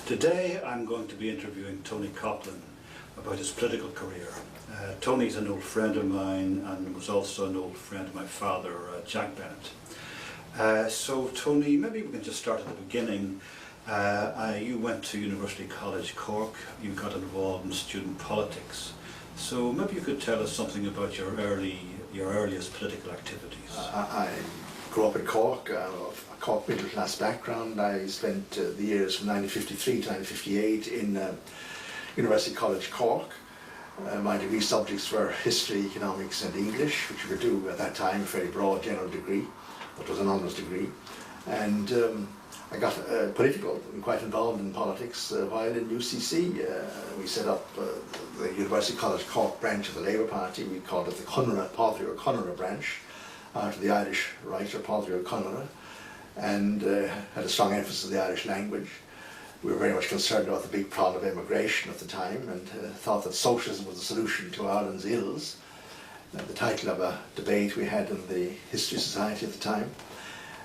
Today I'm going to be interviewing Tony Coughlan about his political career. Tony's an old friend of mine and was also an old friend of my father, Jack Bennett. So Tony, maybe we can just start at the beginning. You went to University College Cork, you got involved in student politics. So maybe you could tell us something about your earliest political activities. I grew up in Cork, of a Cork middle class background. I spent the years from 1953 to 1958 in University College Cork. My degree subjects were history, economics and English, which we could do at that time, a very broad general degree, but was an honours degree. And I got political and quite involved in politics while in UCC. We set up the University College Cork branch of the Labour Party. We called it the Pádraig Ó Conradh branch, after the Irish writer Pádraig Ó Conradh, and had a strong emphasis on the Irish language. We were very much concerned about the big problem of immigration at the time and thought that socialism was the solution to Ireland's ills. The title of a debate we had in the History Society at the time.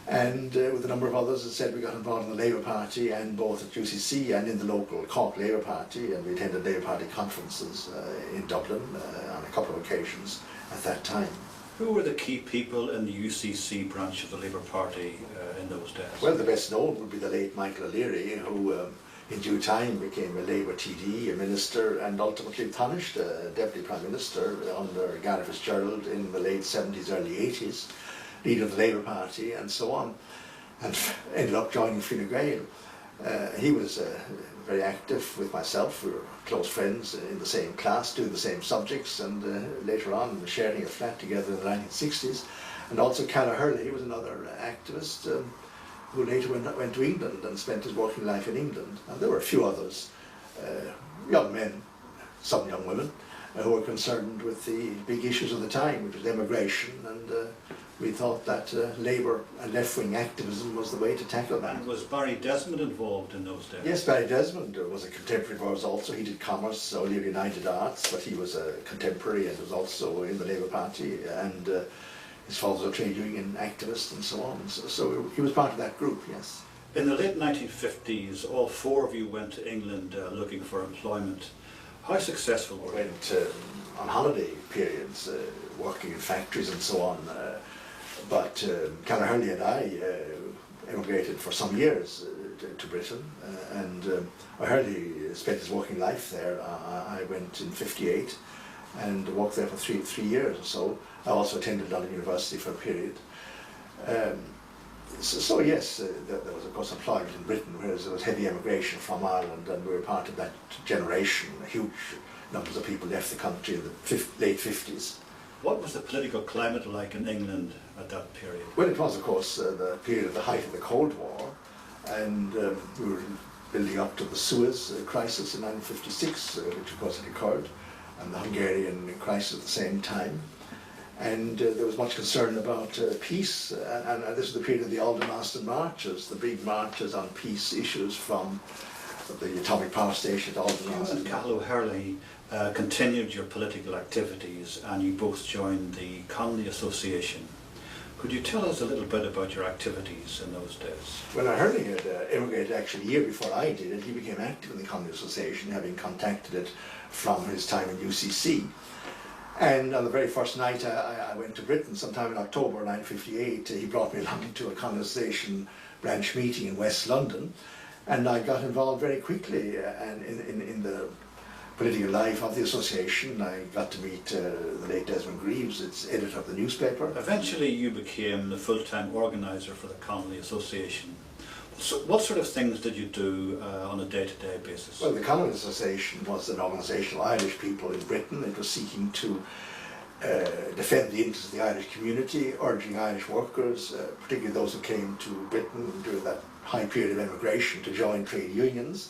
And with a number of others, as I said, we got involved in the Labour Party, and both at UCC and in the local Cork Labour Party, and we attended Labour Party conferences in Dublin on a couple of occasions at that time. Who were the key people in the UCC branch of the Labour Party in those days? Well, the best known would be the late Michael O'Leary, who in due time became a Labour TD, a minister, and ultimately Taoiseach, Deputy Prime Minister under Gareth Fitzgerald in the late 70s, early 80s, leader of the Labour Party and so on, and ended up joining Fine Gael. He was very active with myself. We were close friends in the same class, doing the same subjects, and later on sharing a flat together in the 1960s. And also Calla Hurley was another activist who later went to England and spent his working life in England. And there were a few others, young men, some young women, who were concerned with the big issues of the time, which was immigration, and we thought that Labour and left-wing activism was the way to tackle that. And was Barry Desmond involved in those days? Yes, Barry Desmond was a contemporary of ours also. He did commerce, O'Leary United Arts, but he was a contemporary and was also in the Labour Party, and his father was a trade union activist and so on. So he was part of that group, yes. In the late 1950s, all four of you went to England looking for employment. How successful were you? Went on holiday periods, working in factories and so on. But Calla Hurley and I emigrated for some years to Britain, and Hurley spent his working life there. I went in '58 and worked there for three years or so. I also attended London University for a period. So yes, there was of course employment in Britain, whereas there was heavy emigration from Ireland, and we were part of that generation. Huge numbers of people left the country in the late 50s. What was the political climate like in England at that period? Well, it was of course the period of the height of the Cold War, and we were building up to the Suez crisis in 1956, which of course had occurred, and the Hungarian crisis at the same time. And there was much concern about peace, and this was the period of the Aldermaston marches, the big marches on peace issues from the atomic power station at Aldermaston. You and Calla Hurley continued your political activities, and you both joined the Connolly Association. Could you tell us a little bit about your activities in those days? When Hurley had emigrated actually a year before I did, and he became active in the Connolly Association, having contacted it from his time in UCC. And on the very first night I went to Britain, sometime in October 1958, he brought me along to a Conversation branch meeting in West London, and I got involved very quickly and in the political life of the association. I got to meet the late Desmond Greaves, its editor of the newspaper. Eventually you became the full-time organiser for the Connolly Association. So what sort of things did you do on a day-to-day basis? Well, the Connolly Association was an organisation of Irish people in Britain. It was seeking to defend the interests of the Irish community, urging Irish workers, particularly those who came to Britain during that high period of emigration, to join trade unions.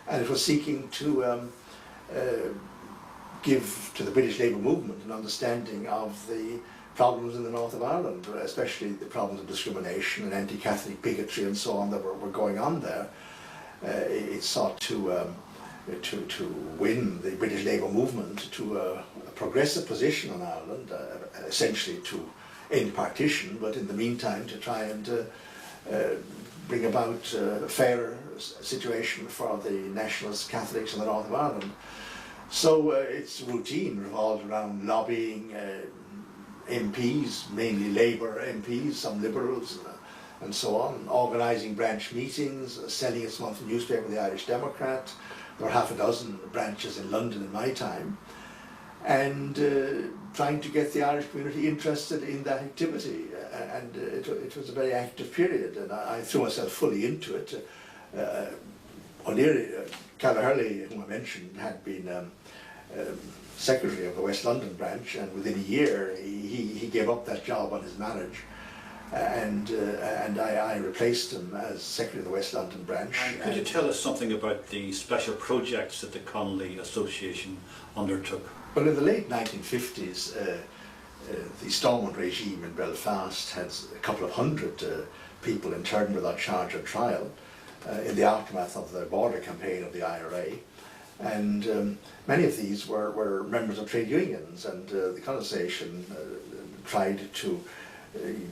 And it was seeking to give to the British Labour movement an understanding of the problems in the north of Ireland, especially the problems of discrimination and anti-Catholic bigotry and so on that were going on there. It sought to win the British Labour movement to a progressive position on Ireland, essentially to end partition, but in the meantime to try and bring about a fairer situation for the nationalist Catholics in the north of Ireland. So its routine revolved around lobbying MPs, mainly Labour MPs, some Liberals, and so on, organising branch meetings, selling its monthly newspaper, the Irish Democrat. There were half a dozen branches in London in my time, and trying to get the Irish community interested in that activity. And it was a very active period, and I threw myself fully into it. O'Leary, Callagherley, whom I mentioned, had been secretary of the West London branch, and within a year he gave up that job on his marriage, and I replaced him as secretary of the West London branch. And could you tell us something about the special projects that the Connolly Association undertook? Well, in the late 1950s, the Stormont regime in Belfast had a couple of hundred people interned without charge or trial in the aftermath of the border campaign of the IRA. And many of these were members of trade unions, and the Conversation tried to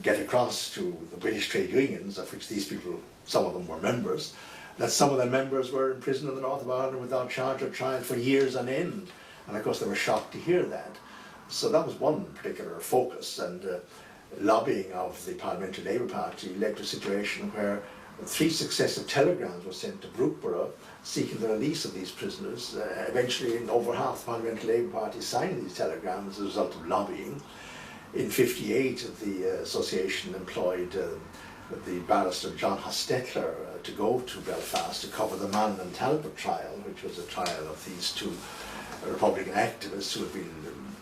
get across to the British trade unions, of which these people, some of them were members, that some of their members were in prison in the north of Ireland without charge or trial for years on end. And of course they were shocked to hear that. So that was one particular focus, and lobbying of the Parliamentary Labour Party led to a situation where 3 successive telegrams were sent to Brookborough seeking the release of these prisoners. Eventually, over half the Parliamentary Labour Party signed these telegrams as a result of lobbying. In '58, the association employed the barrister John Hostetler to go to Belfast to cover the Mann and Talbot trial, which was a trial of these 2 Republican activists who had been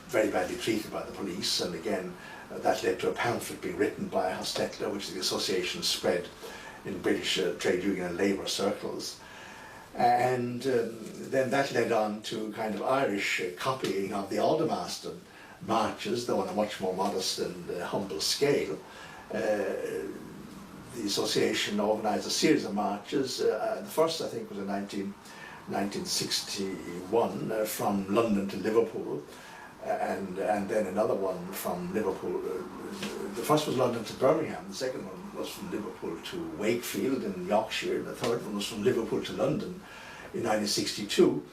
very badly treated by the police. And again, that led to a pamphlet being written by Hostetler, which the association spread in British trade union and labour circles. And then that led on to kind of Irish copying of the Aldermaston marches, though on a much more modest and humble scale. The association organised a series of marches. The first, I think, was in 1961 from London to Liverpool, and then another one from Liverpool. The first was London to Birmingham, the second one was from Liverpool to Wakefield in Yorkshire, and the third one was from Liverpool to London in 1962,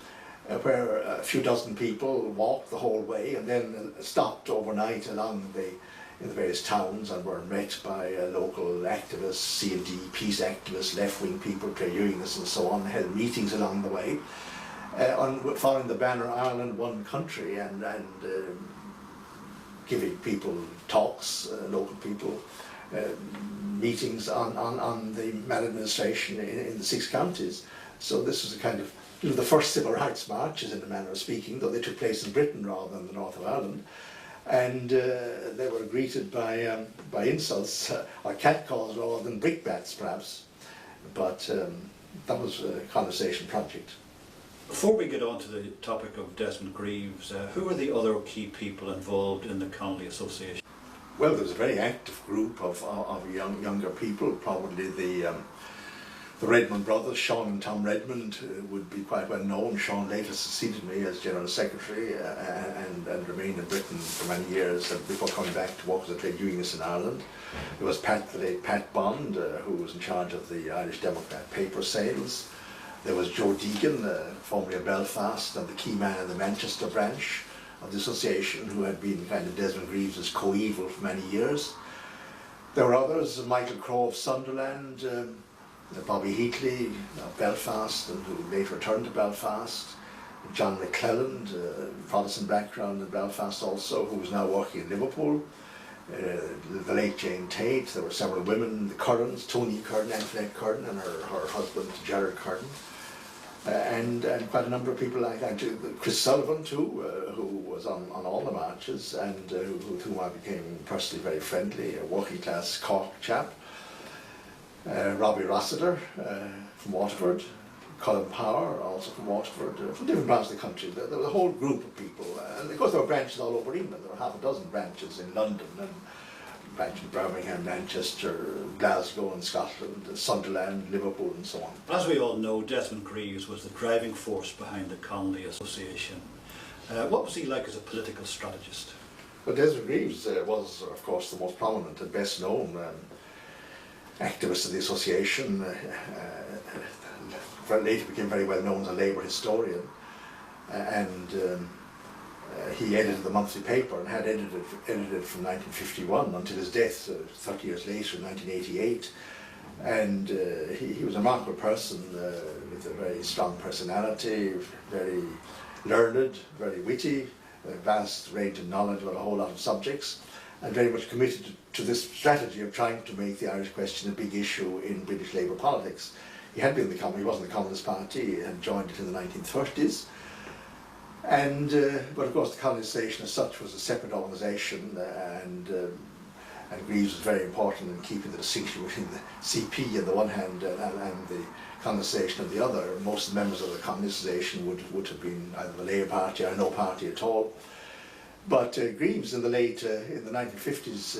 where a few dozen people walked the whole way and then stopped overnight along in the various towns and were met by local activists, C&D, peace activists, left-wing people, trade unionists and so on, held meetings along the way, following the banner Ireland One Country, and giving people talks, local people, meetings on the maladministration in the 6 counties. So this was a kind of, the first civil rights marches, in a manner of speaking, though they took place in Britain rather than the north of Ireland. And they were greeted by insults, or catcalls rather than brickbats perhaps. But that was a conversation project. Before we get on to the topic of Desmond Greaves, who are the other key people involved in the Connolly Association? Well, there was a very active group of younger people. Probably the Redmond brothers, Sean and Tom Redmond, would be quite well known. Sean later succeeded me as General Secretary and remained in Britain for many years before coming back to work as a trade unionist in Ireland. There was the late Pat Bond, who was in charge of the Irish Democrat paper sales. There was Joe Deegan, formerly of Belfast, and the key man in the Manchester branch of the association, who had been kind of Desmond Greaves' coeval for many years. There were others, Michael Crowe of Sunderland, Bobby Heatley of Belfast, and who later returned to Belfast, John McClelland, Protestant background in Belfast also, who was now working in Liverpool, the late Jane Tate. There were several women, the Currans, Tony Curran, Antoinette Curran, and her husband Gerard Curran, and quite a number of people like that. Chris Sullivan too, who was on all the marches, and with whom I became personally very friendly, a working class Cork chap. Robbie Rossiter from Waterford, Colin Power, also from Waterford, from different parts of the country. There was a whole group of people, and of course there were branches all over England. There were half a dozen branches in London, and branches in Birmingham, Manchester, Glasgow and Scotland, Sunderland, Liverpool and so on. As we all know, Desmond Greaves was the driving force behind the Connolly Association. What was he like as a political strategist? Well, Desmond Greaves was, of course, the most prominent and best known activist of the association, later became very well known as a Labour historian, and he edited the monthly paper and had edited it from 1951 until his death 30 years later in 1988. And he was a remarkable person with a very strong personality, very learned, very witty, a vast range of knowledge about a whole lot of subjects, and very much committed to this strategy of trying to make the Irish question a big issue in British Labour politics. He had been he was in the Communist Party, he had joined it in the 1930s, and but of course the colonisation as such was a separate organisation, and Greaves was very important in keeping the distinction between the CP on the one hand and the colonisation on the other. Most of the members of the colonisation would have been either the Labour Party or no party at all. But Greaves in the 1950s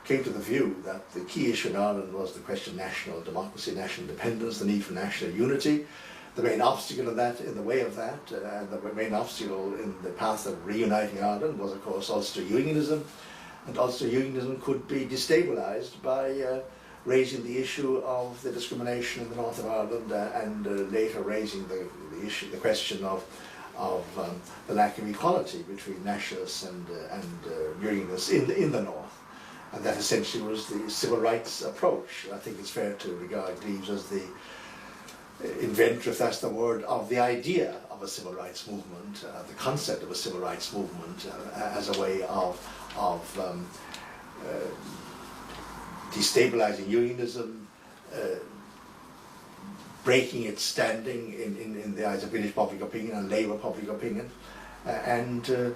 came to the view that the key issue in Ireland was the question of national democracy, national independence, the need for national unity. The main obstacle in the way of that, and the main obstacle in the path of reuniting Ireland was of course Ulster Unionism. And Ulster Unionism could be destabilised by raising the issue of the discrimination in the north of Ireland and later raising the question of the lack of equality between nationalists and Unionists in the north. And that essentially was the civil rights approach. I think it's fair to regard Greaves as the inventor, if that's the word, of the idea of a civil rights movement, the concept of a civil rights movement as a way of destabilising unionism, breaking its standing in the eyes of British public opinion and Labour public opinion, and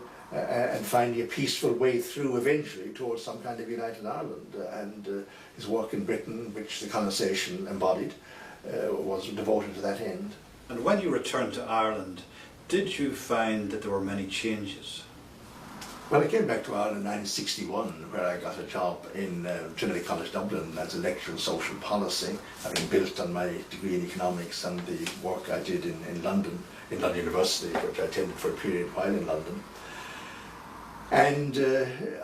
finding a peaceful way through eventually towards some kind of united Ireland. And his work in Britain, which the colonisation embodied, was devoted to that end. And when you returned to Ireland, did you find that there were many changes? Well, I came back to Ireland in 1961, where I got a job in Trinity College Dublin as a lecturer in social policy, having built on my degree in economics and the work I did in London University, which I attended for a period while in London. And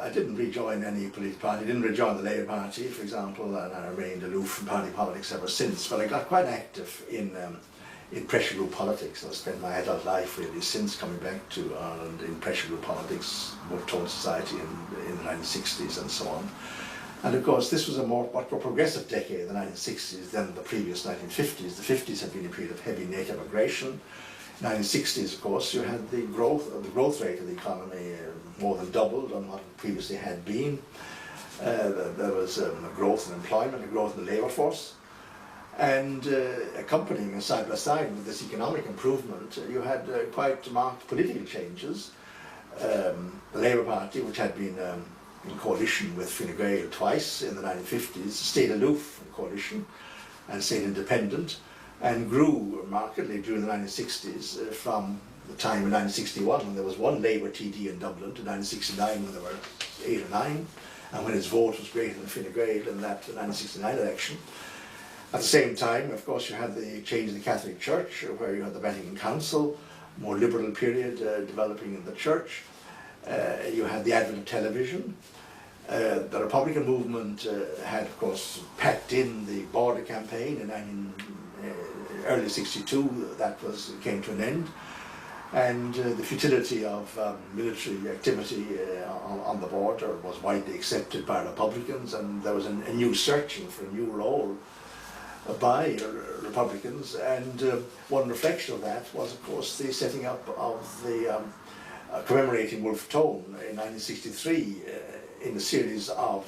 I didn't rejoin any political party, didn't rejoin the Labour Party, for example, and I remained aloof from party politics ever since. But I got quite active in pressure group politics. I've spent my adult life really since coming back to Ireland in pressure group politics, Wolfe Tone Society in the 1960s and so on. And of course this was a much more progressive decade, the 1960s, than the previous 1950s. The 50s had been a period of heavy native migration. 1960s, of course, you had the growth rate of the economy more than doubled on what it previously had been. There was a growth in employment, a growth in the labour force. And accompanying side by side with this economic improvement, you had quite marked political changes. The Labour Party, which had been in coalition with Fine Gael twice in the 1950s, stayed aloof from coalition and stayed independent, and grew markedly during the 1960s from the time in 1961 when there was one Labour TD in Dublin to 1969 when there were 8 or 9, and when its vote was greater than Fine Gael in that 1969 election. At the same time, of course, you had the change in the Catholic Church, where you had the Vatican Council, more liberal period developing in the Church. You had the advent of television. The Republican movement had, of course, packed in the border campaign in early '62. That came to an end, and the futility of military activity on the border was widely accepted by Republicans, and there was a new searching for a new role by Republicans, and one reflection of that was, of course, the setting up of the commemorating Wolfe Tone in 1963 in a series of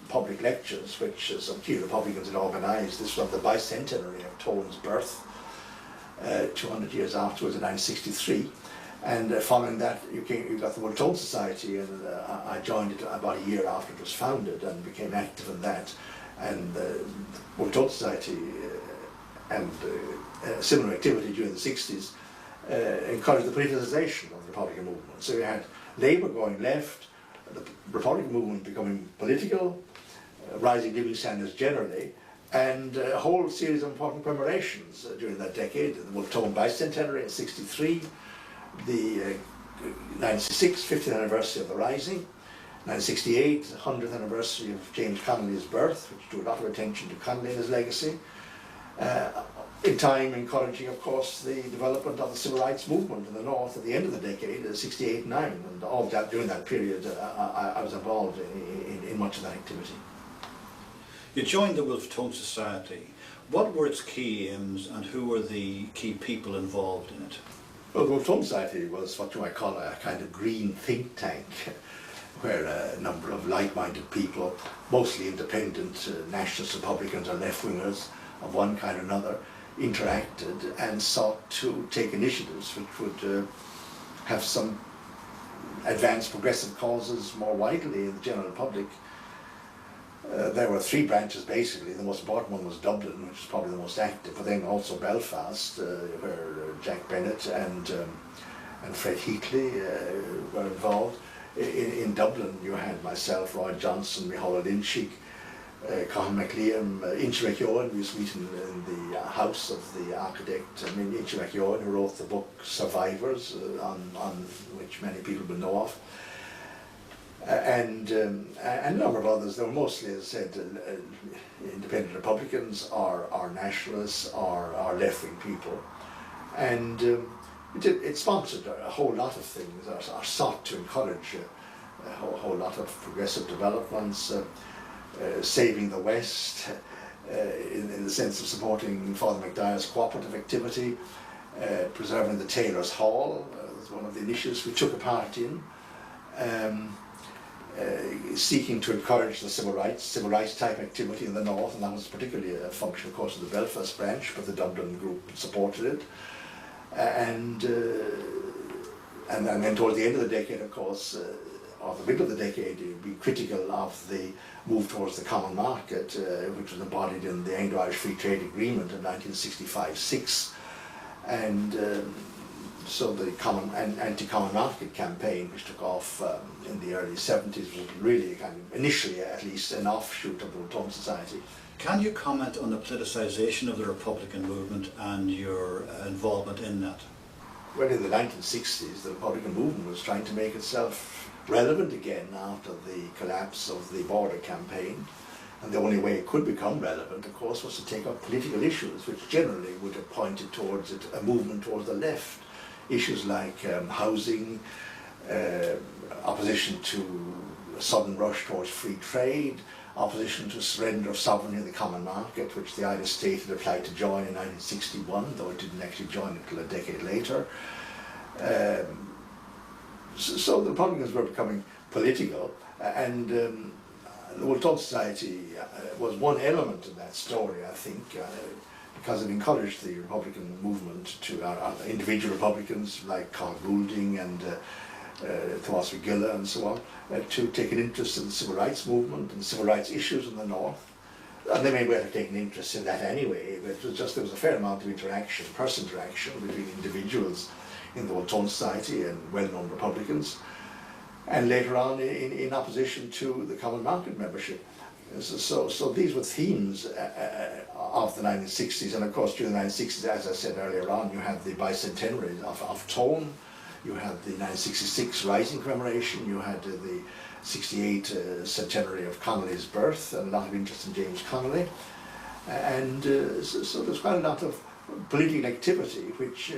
public lectures which some key Republicans had organised. This was the bicentenary of Tone's birth, 200 years afterwards in 1963. And following that, you got the Wolfe Tone Society, and I joined it about a year after it was founded and became active in that. And the Wolfe Tone Society and similar activity during the 60s encouraged the politicization of the Republican movement. So you had Labour going left, the Republican movement becoming political, rising living standards generally, and a whole series of important commemorations during that decade. The Wolfe Tone bicentenary in '63, the 96th 50th anniversary of the Rising, 1968, the 100th anniversary of James Connolly's birth, which drew a lot of attention to Connolly and his legacy. In time encouraging, of course, the development of the civil rights movement in the North at the end of the decade, 68 and 9, and all of that, during that period I was involved in much of that activity. You joined the Wolfe Tone Society. What were its key aims and who were the key people involved in it? Well, the Wolfe Tone Society was what you might call a kind of green think tank, where a number of like-minded people, mostly independent nationalist Republicans or left-wingers of one kind or another, interacted and sought to take initiatives which would have some advanced progressive causes more widely in the general public. There were three branches basically. The most important one was Dublin, which was probably the most active, but then also Belfast, where Jack Bennett and Fred Heatley were involved. In Dublin you had myself, Roy Johnson, Micheál Lynchig, Cathal MacLiam, Inchi McEowen. We used to meet in the house of the architect, Inchi McEowen, who wrote the book Survivors, on which many people will know of. And a number of others. They were mostly, as I said, independent Republicans or nationalists or left-wing people. And it sponsored a whole lot of things, or sought to encourage a whole lot of progressive developments, saving the West in the sense of supporting Father McDiar's cooperative activity, preserving the Tailors' Hall was one of the initiatives we took a part in. Seeking to encourage the civil rights type activity in the North, and that was particularly a function, of course, of the Belfast branch, but the Dublin group supported it. And then towards the end of the decade, of course, or the middle of the decade, you'd be critical of the move towards the common market, which was embodied in the Anglo-Irish Free Trade Agreement in 1965-6. And so the anti-common market campaign, which took off in the early 70s, was really kind of, initially at least, an offshoot of the Wolfe Tone Society. Can you comment on the politicisation of the Republican movement and your involvement in that? Well, in the 1960s, the Republican movement was trying to make itself relevant again after the collapse of the border campaign. And the only way it could become relevant, of course, was to take up political issues, which generally would have pointed towards a movement towards the left. Issues like housing, opposition to a sudden rush towards free trade, opposition to surrender of sovereignty in the common market, which the Irish state had applied to join in 1961, though it didn't actually join until a decade later. So the Republicans were becoming political, and the Wolfe Tone Society was one element in that story, I think, because it encouraged the Republican movement to individual Republicans like Carl Goulding and Thomas McGilla and so on, to take an interest in the civil rights movement and civil rights issues in the North. And they may well have taken interest in that anyway, but it was just there was a fair amount of interaction, personal interaction between individuals in the Wolfe Tone Society and well-known Republicans, and later on in opposition to the common market membership. So these were themes of the 1960s, and of course during the 1960s, as I said earlier on, you had the bicentenary of Tone, you had the 1966 Rising commemoration, you had the 68 centenary of Connolly's birth, and a lot of interest in James Connolly, and so there's quite a lot of political activity which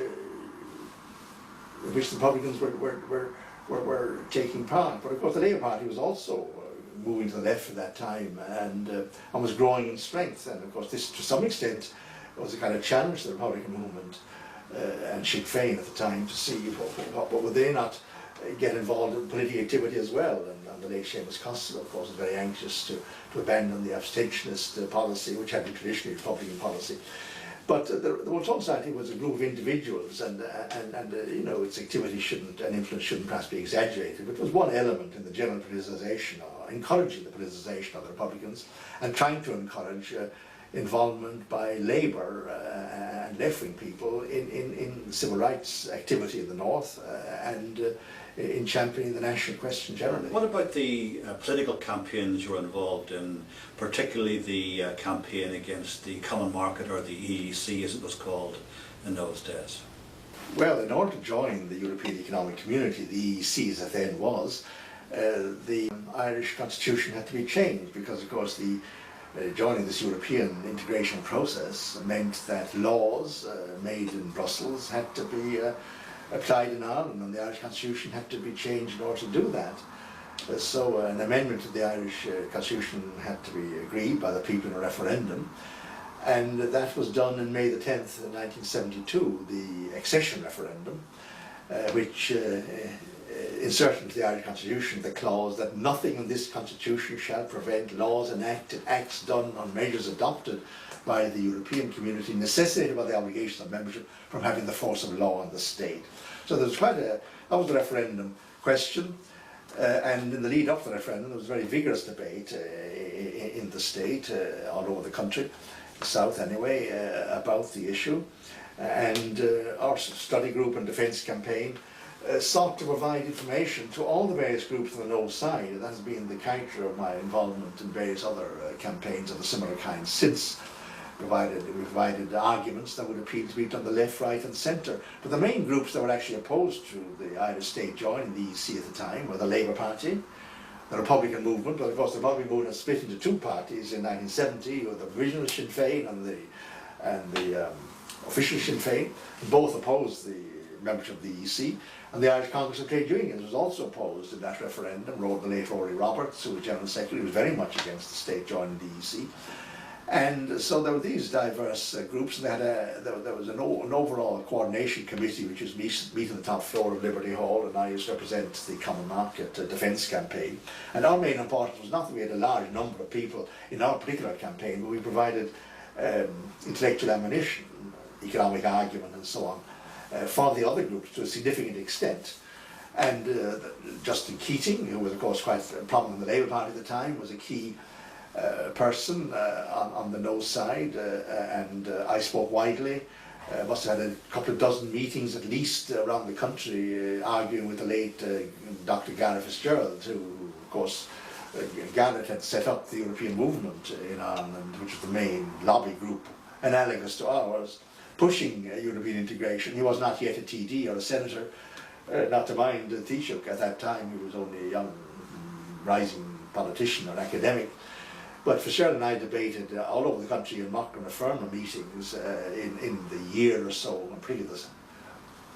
the Republicans were taking part. But of course the Labour Party was also moving to the left at that time, and was growing in strength. And of course this, to some extent, was a kind of challenge to the Republican movement and Sinn Féin at the time, to see what would they not get involved in political activity as well. And the late Seamus Costello, of course, was very anxious to abandon the abstentionist policy, which had been traditionally Republican policy. But the Wolfe Tone Society was a group of individuals, and you know, its activity shouldn't, and influence shouldn't perhaps be exaggerated, but it was one element in the general politicization, or encouraging the politicization of the Republicans, and trying to encourage involvement by Labour and left-wing people in civil rights activity in the North, and in championing the national question generally. What about the political campaigns you were involved in, particularly the campaign against the common market, or the EEC as it was called in those days? Well, in order to join the European Economic Community, the EEC as it then was, the Irish constitution had to be changed because, of course, joining this European integration process meant that laws made in Brussels had to be applied in Ireland, and the Irish constitution had to be changed in order to do that. So an amendment to the Irish constitution had to be agreed by the people in a referendum, and that was done on May the 10th, 1972, the accession referendum, which inserted into the Irish constitution the clause that nothing in this constitution shall prevent laws enacted, acts done, or measures adopted by the European community necessitated by the obligation of membership from having the force of law in the state. So there was that was the referendum question, and in the lead up to the referendum there was a very vigorous debate in the state, all over the country, the south anyway, about the issue, and our study group and defence campaign sought to provide information to all the various groups on the no side. That has been the character of my involvement in various other campaigns of a similar kind since. We provided arguments that would appeal to people on the left, right and centre. But the main groups that were actually opposed to the Irish state joining the EC at the time were the Labour Party, the Republican movement, but of course the Republican movement split into two parties in 1970, with the Provisional Sinn Féin and the official Sinn Féin. Both opposed the membership of the EC, and the Irish Congress of Trade Unions was also opposed in that referendum. The late Rory Roberts, who was General Secretary, was very much against the state joining the EC. And so there were these diverse groups, and there was an overall coordination committee which was meeting on the top floor of Liberty Hall, and I used to represent the Common Market Defence campaign. And our main importance was not that we had a large number of people in our particular campaign, but we provided intellectual ammunition, economic argument and so on, for the other groups to a significant extent. And Justin Keating, who was of course quite prominent in the Labour Party at the time, was a key person on the no side, and I spoke widely. Must have had a couple of dozen meetings at least around the country, arguing with the late Dr. Gareth Fitzgerald, who of course Gareth had set up the European movement in Ireland, which was the main lobby group analogous to ours, pushing European integration. He was not yet a TD or a senator, not to mind Taoiseach at that time. He was only a young rising politician or academic. But Fitzgerald and I debated all over the country in mock and affirma meetings in the year or so, and particularly the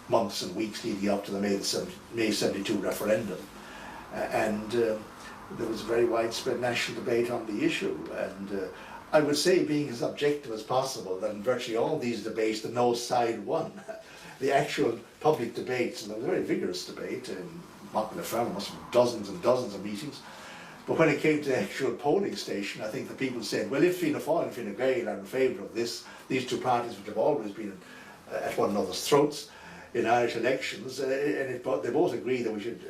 months and weeks leading up to the May 72 referendum. And there was a very widespread national debate on the issue. And I would say, being as objective as possible, that in virtually all these debates the no side won. The actual public debates, and there was a very vigorous debate in mock and affirma, must have been dozens and dozens of meetings. But when it came to the actual polling station, I think the people said, well, if Fianna Fáil and Fine Gael are in favour of this, these two parties which have always been at one another's throats in Irish elections, and they both agree that we should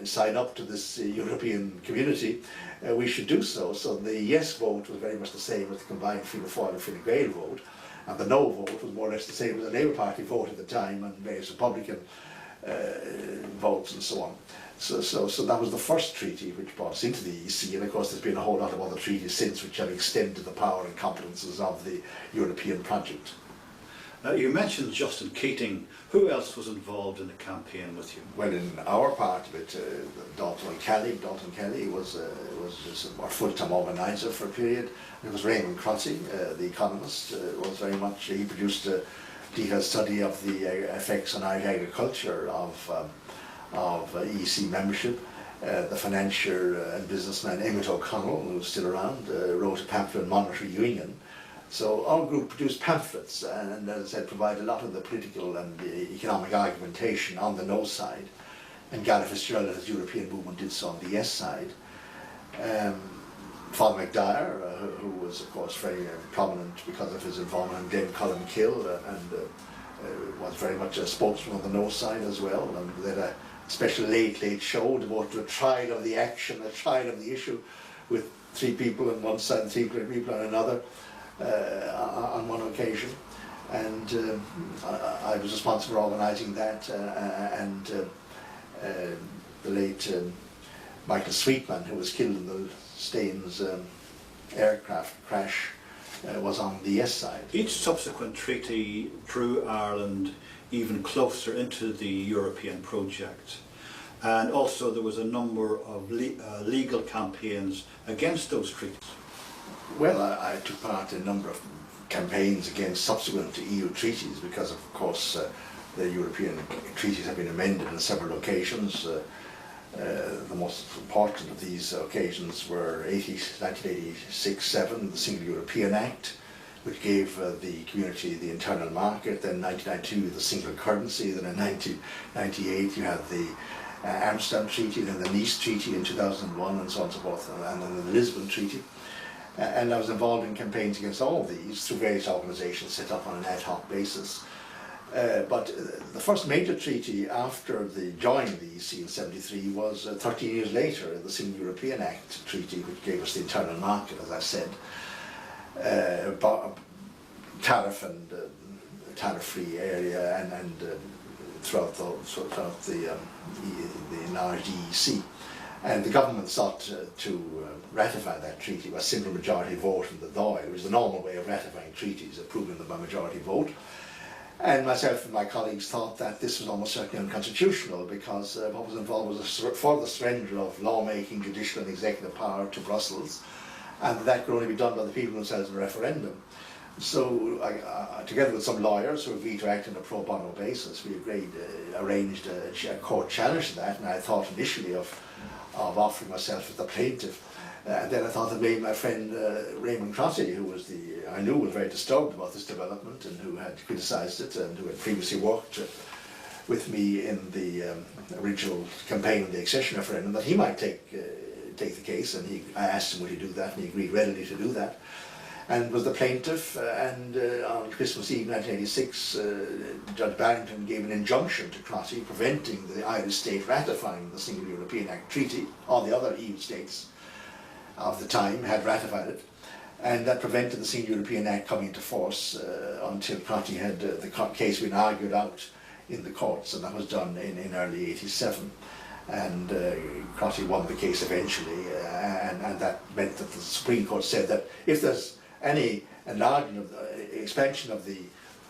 sign up to this European community, we should do so. So the yes vote was very much the same as the combined Fianna Fáil and Fine Gael vote, and the no vote was more or less the same as the Labour Party vote at the time, and various Republican votes and so on. So that was the first treaty which brought us into the EC, and of course there's been a whole lot of other treaties since which have extended the power and competences of the European project. You mentioned Justin Keating. Who else was involved in the campaign with you? Well, in our part of it, Dalton Kelly was our full-time organiser for a period. It was Raymond Crotty, the economist, was very much, he produced a detailed study of the effects on Irish agriculture of EC membership. The financier and businessman Emmett O'Connell, who's still around, wrote a pamphlet on monetary union. So our group produced pamphlets and, as I said, provided a lot of the political and the economic argumentation on the no side, and Gareth Fitzgerald and his European movement did so on the yes side. Father McDyer, who was of course very prominent because of his involvement in Glencullen and was very much a spokesman on the no side as well, and they had a special late show devoted to a trial of the action, a trial of the issue, with 3 people on one side and 3 people on another on one occasion. And I was responsible for organising that, and the late Michael Sweetman, who was killed in the Staines aircraft crash, was on the yes side. Each subsequent treaty drew Ireland even closer into the European project. And also there was a number of legal campaigns against those treaties. Well, I took part in a number of campaigns against subsequent EU treaties because, of course, the European treaties have been amended on several occasions. The most important of these occasions were 1986-7, the Single European Act, which gave the community the internal market, then 1992 the single currency, then in 1998 you had the Amsterdam Treaty, then the Nice Treaty in 2001 and so on and so forth, and then the Lisbon Treaty. And I was involved in campaigns against all of these through various organisations set up on an ad hoc basis. But the first major treaty after the joining the EC in '73 was 13 years later, the Single European Act Treaty, which gave us the internal market, as I said, tariff and tariff-free area, and throughout the enlarged EEC. And the government sought to ratify that treaty by simple majority vote in the Dáil. It was the normal way of ratifying treaties, approving them by majority vote. And myself and my colleagues thought that this was almost certainly unconstitutional because what was involved was a further surrender of lawmaking, judicial and executive power to Brussels, and that could only be done by the people themselves in a referendum. So, together with some lawyers who agreed to act on a pro bono basis, we arranged a court challenge to that, and I thought initially of offering myself as the plaintiff. And then I thought of maybe my friend Raymond Crotty, who I knew was very disturbed about this development and who had criticised it and who had previously worked with me in the original campaign on the accession referendum, that he might take the case. And I asked him would he do that, and he agreed readily to do that. And was the plaintiff, and on Christmas Eve 1986, Judge Barrington gave an injunction to Crotty preventing the Irish state ratifying the Single European Act Treaty. All the other EU states of the time had ratified it, and that prevented the Single European Act coming into force until Crotty had the case been argued out in the courts, and that was done in early '87. And Crotty won the case eventually, and that meant that the Supreme Court said that if there's any enlargement of the expansion of the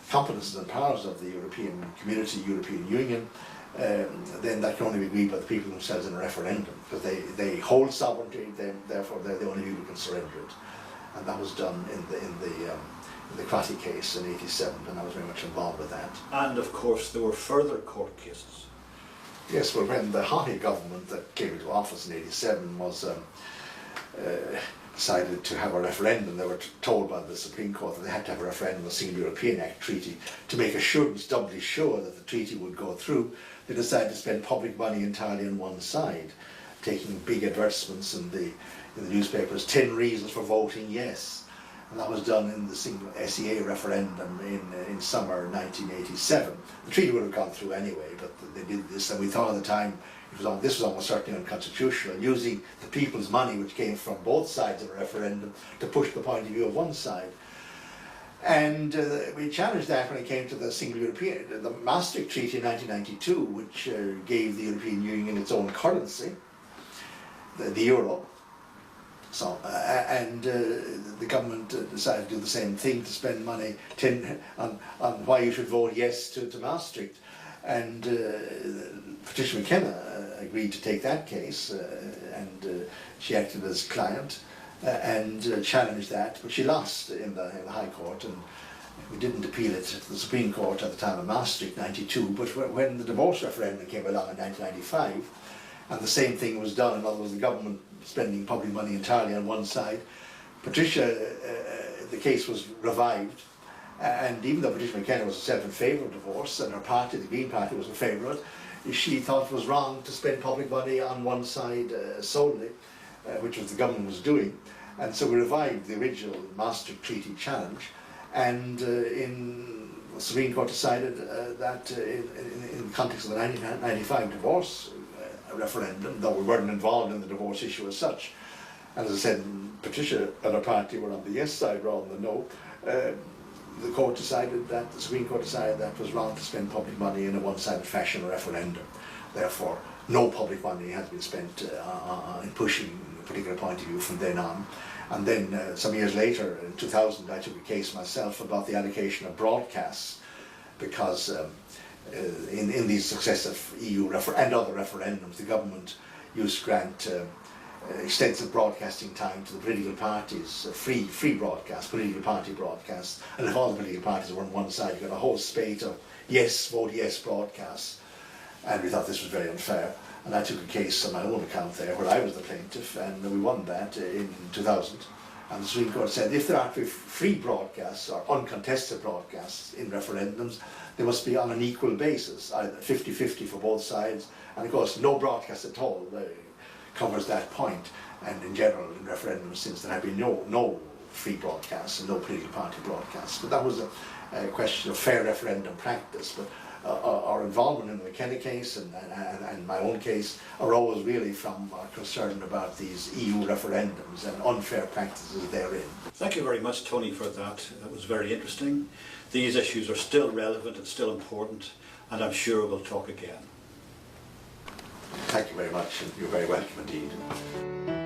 competences and powers of the European Community, European Union, then that can only be agreed by the people themselves in a referendum, because they hold sovereignty, therefore they're the only people who can surrender it. And that was done in the Crotty case in '87, and I was very much involved with that. And of course there were further court cases. Yes, well, when the Haughey government that came into office in '87 was decided to have a referendum, they were told by the Supreme Court that they had to have a referendum on the Single European Act Treaty to make assurance, doubly sure, that the treaty would go through. They decided to spend public money entirely on one side, taking big advertisements in the newspapers, 10 reasons for voting yes. And that was done in the single SEA referendum in summer 1987. The treaty would have gone through anyway, but they did this, and we thought at the time this was almost certainly unconstitutional, using the people's money, which came from both sides of a referendum, to push the point of view of one side. And we challenged that when it came to the the Maastricht Treaty in 1992, which gave the European Union its own currency, the euro. So, the government decided to do the same thing, to spend money on why you should vote yes to Maastricht. And Patricia McKenna agreed to take that case, and she acted as client and challenged that, but she lost in the High Court, and we didn't appeal it to the Supreme Court at the time of Maastricht '92. But when the divorce referendum came along in 1995, and the same thing was done, in other words, the government spending public money entirely on one side, Patricia, the case was revived. And even though Patricia McKenna was herself in favour of divorce, and her party, the Green Party, was in favour of it, she thought it was wrong to spend public money on one side solely, which was the government was doing. And so we revived the original Maastricht Treaty challenge, and the Supreme Court decided that in the context of the 1995 divorce referendum, though we weren't involved in the divorce issue as such, and as I said, Patricia and her party were on the yes side rather than the no, the court decided that, the Supreme Court decided that it was wrong to spend public money in a one-sided fashion referendum. Therefore, no public money has been spent in pushing a particular point of view from then on. And then some years later, in 2000, I took a case myself about the allocation of broadcasts, because in these successive EU and other referendums, the government used to grant extensive broadcasting time to the political parties, free broadcast, political party broadcasts, and if all the political parties were on one side, you got a whole spate of vote yes broadcasts, and we thought this was very unfair. And I took a case on my own account there where I was the plaintiff, and we won that in 2000. And the Supreme Court said if there are to be free broadcasts or uncontested broadcasts in referendums, they must be on an equal basis, either 50-50 for both sides. And of course, no broadcast at all covers that point. And in general, in referendums, since there have been no free broadcasts and no political party broadcasts. But that was a question of fair referendum practice. But our involvement in the McKenna case and my own case arose really from our concern about these EU referendums and unfair practices therein. Thank you very much, Tony, for that. That was very interesting. These issues are still relevant and still important, and I'm sure we'll talk again. Thank you very much, and you're very welcome indeed.